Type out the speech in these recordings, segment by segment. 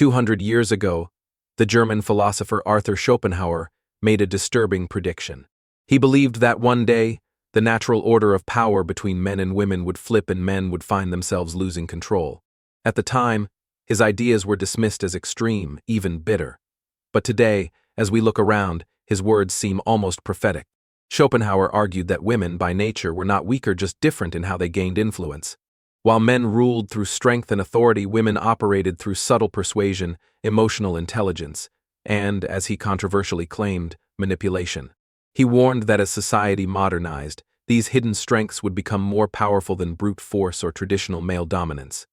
200 years ago, the German philosopher Arthur Schopenhauer made a disturbing prediction. He believed that one day, the natural order of power between men and women would flip and men would find themselves losing control. At the time, his ideas were dismissed as extreme, even bitter. But today, as we look around, his words seem almost prophetic. Schopenhauer argued that women, by nature, were not weaker, just different in how they gained influence. While men ruled through strength and authority, women operated through subtle persuasion, emotional intelligence, and, as he controversially claimed, manipulation. He warned that as society modernized, these hidden strengths would become more powerful than brute force or traditional male dominance.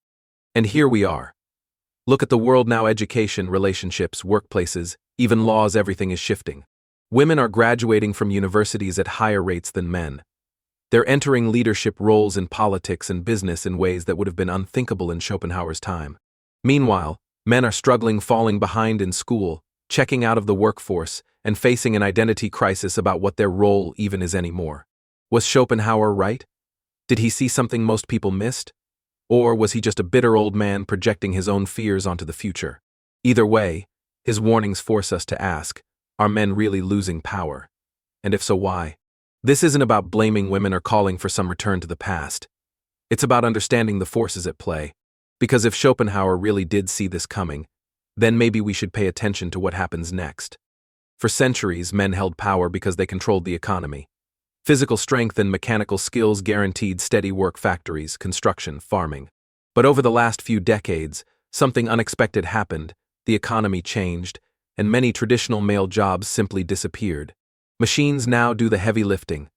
And here we are. Look at the world now: education, relationships, workplaces, even laws, everything is shifting. Women are graduating from universities at higher rates than men. They're entering leadership roles in politics and business in ways that would have been unthinkable in Schopenhauer's time. Meanwhile, men are struggling, falling behind in school, checking out of the workforce, and facing an identity crisis about what their role even is anymore. Was Schopenhauer right? Did he see something most people missed? Or was he just a bitter old man projecting his own fears onto the future? Either way, his warnings force us to ask, are men really losing power? And if so, why? This isn't about blaming women or calling for some return to the past. It's about understanding the forces at play. Because if Schopenhauer really did see this coming, then maybe we should pay attention to what happens next. For centuries, men held power because they controlled the economy. Physical strength and mechanical skills guaranteed steady work: factories, construction, farming. But over the last few decades, something unexpected happened. The economy changed, and many traditional male jobs simply disappeared. Machines now do the heavy lifting.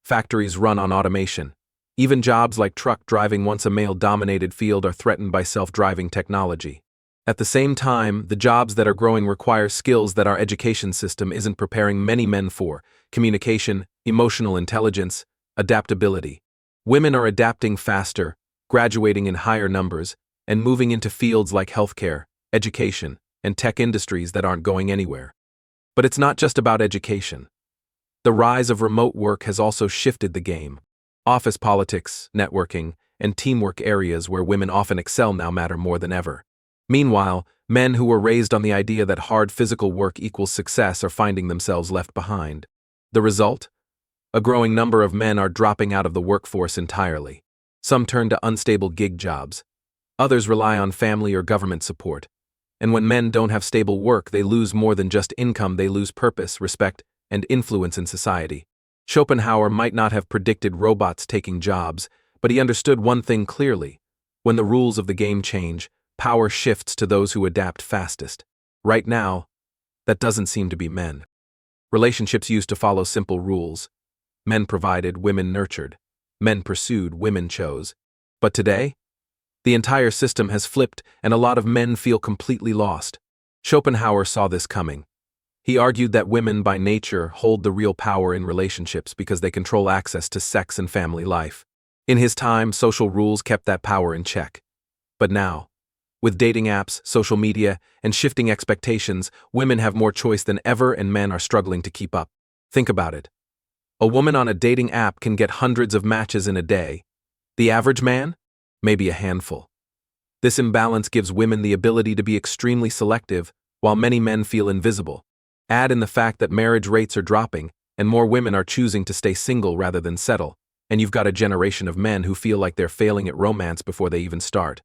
Factories run on automation. Even jobs like truck driving, once a male-dominated field, are threatened by self-driving technology. At the same time, the jobs that are growing require skills that our education system isn't preparing many men for: communication, emotional intelligence, adaptability. Women are adapting faster, graduating in higher numbers, and moving into fields like healthcare, education, and tech industries that aren't going anywhere. But it's not just about education. The rise of remote work has also shifted the game. Office politics, networking, and teamwork, areas where women often excel, now matter more than ever. Meanwhile, men who were raised on the idea that hard physical work equals success are finding themselves left behind. The result? A growing number of men are dropping out of the workforce entirely. Some turn to unstable gig jobs. Others rely on family or government support. And when men don't have stable work, they lose more than just income. They lose purpose, respect, and influence in society. Schopenhauer might not have predicted robots taking jobs, but he understood one thing clearly: when the rules of the game change, power shifts to those who adapt fastest. Right now, that doesn't seem to be men. Relationships used to follow simple rules. Men provided, women nurtured. Men pursued, women chose. But today, the entire system has flipped, and a lot of men feel completely lost. Schopenhauer saw this coming. He argued that women by nature hold the real power in relationships because they control access to sex and family life. In his time, social rules kept that power in check. But now, with dating apps, social media, and shifting expectations, women have more choice than ever, and men are struggling to keep up. Think about it. A woman on a dating app can get hundreds of matches in a day. The average man? Maybe a handful. This imbalance gives women the ability to be extremely selective, while many men feel invisible. Add in the fact that marriage rates are dropping, and more women are choosing to stay single rather than settle, and you've got a generation of men who feel like they're failing at romance before they even start.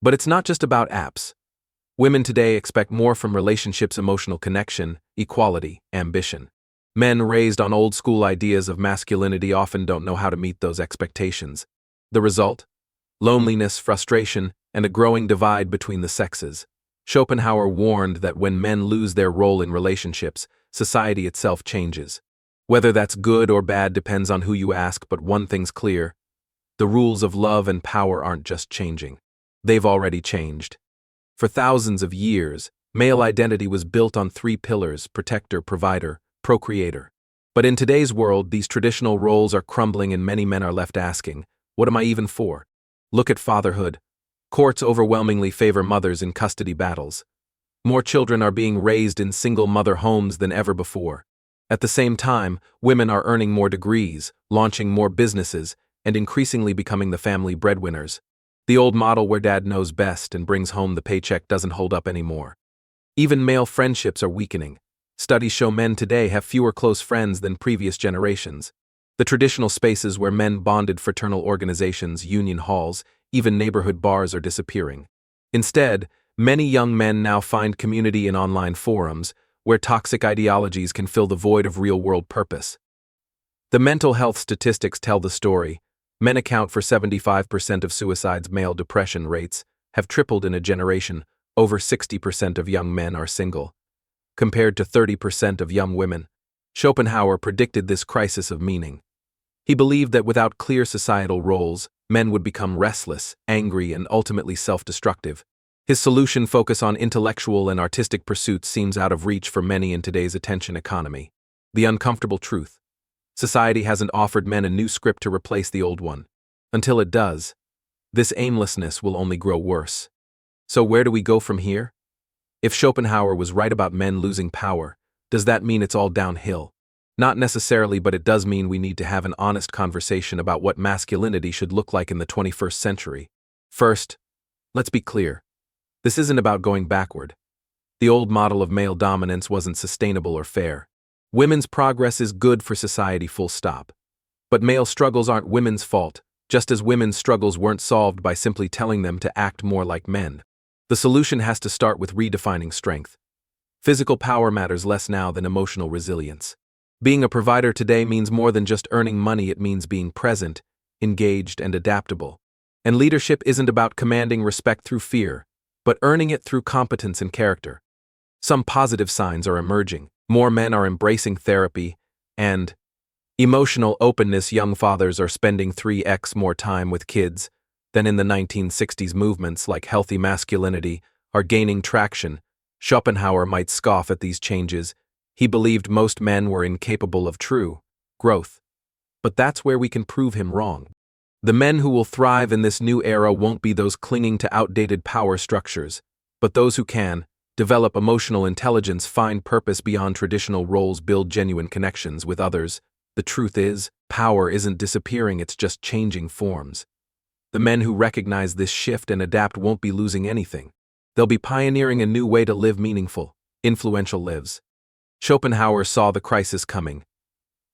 But it's not just about apps. Women today expect more from relationships: emotional connection, equality, ambition. Men raised on old-school ideas of masculinity often don't know how to meet those expectations. The result? Loneliness, frustration, and a growing divide between the sexes. Schopenhauer warned that when men lose their role in relationships, society itself changes. Whether that's good or bad depends on who you ask, but one thing's clear: the rules of love and power aren't just changing. They've already changed. For thousands of years, male identity was built on three pillars: protector, provider, procreator. But in today's world, these traditional roles are crumbling, and many men are left asking, what am I even for? Look at fatherhood. Courts overwhelmingly favor mothers in custody battles. More children are being raised in single-mother homes than ever before. At the same time, women are earning more degrees, launching more businesses, and increasingly becoming the family breadwinners. The old model where dad knows best and brings home the paycheck doesn't hold up anymore. Even male friendships are weakening. Studies show men today have fewer close friends than previous generations. The traditional spaces where men bonded, fraternal organizations, union halls, even neighborhood bars, are disappearing. Instead, many young men now find community in online forums, where toxic ideologies can fill the void of real-world purpose. The mental health statistics tell the story. Men account for 75% of suicides. Male depression rates have tripled in a generation. Over 60% of young men are single, compared to 30% of young women. Schopenhauer predicted this crisis of meaning. He believed that without clear societal roles, men would become restless, angry, and ultimately self-destructive. His solution, focus on intellectual and artistic pursuits, seems out of reach for many in today's attention economy. The uncomfortable truth: society hasn't offered men a new script to replace the old one. Until it does, this aimlessness will only grow worse. So where do we go from here? If Schopenhauer was right about men losing power, does that mean it's all downhill? Not necessarily, but it does mean we need to have an honest conversation about what masculinity should look like in the 21st century. First, let's be clear. This isn't about going backward. The old model of male dominance wasn't sustainable or fair. Women's progress is good for society, full stop. But male struggles aren't women's fault, just as women's struggles weren't solved by simply telling them to act more like men. The solution has to start with redefining strength. Physical power matters less now than emotional resilience. Being a provider today means more than just earning money. It means being present, engaged, and adaptable. And leadership isn't about commanding respect through fear, but earning it through competence and character. Some positive signs are emerging. More men are embracing therapy and emotional openness. Young fathers are spending 3x more time with kids than in the 1960s. Movements like healthy masculinity are gaining traction. Schopenhauer might scoff at these changes. He believed most men were incapable of true growth. But that's where we can prove him wrong. The men who will thrive in this new era won't be those clinging to outdated power structures, but those who can develop emotional intelligence, find purpose beyond traditional roles, build genuine connections with others. The truth is, power isn't disappearing, it's just changing forms. The men who recognize this shift and adapt won't be losing anything. They'll be pioneering a new way to live meaningful, influential lives. Schopenhauer saw the crisis coming,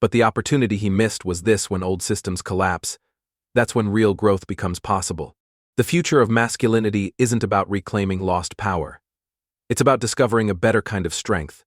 but the opportunity he missed was this: when old systems collapse, that's when real growth becomes possible. The future of masculinity isn't about reclaiming lost power. It's about discovering a better kind of strength,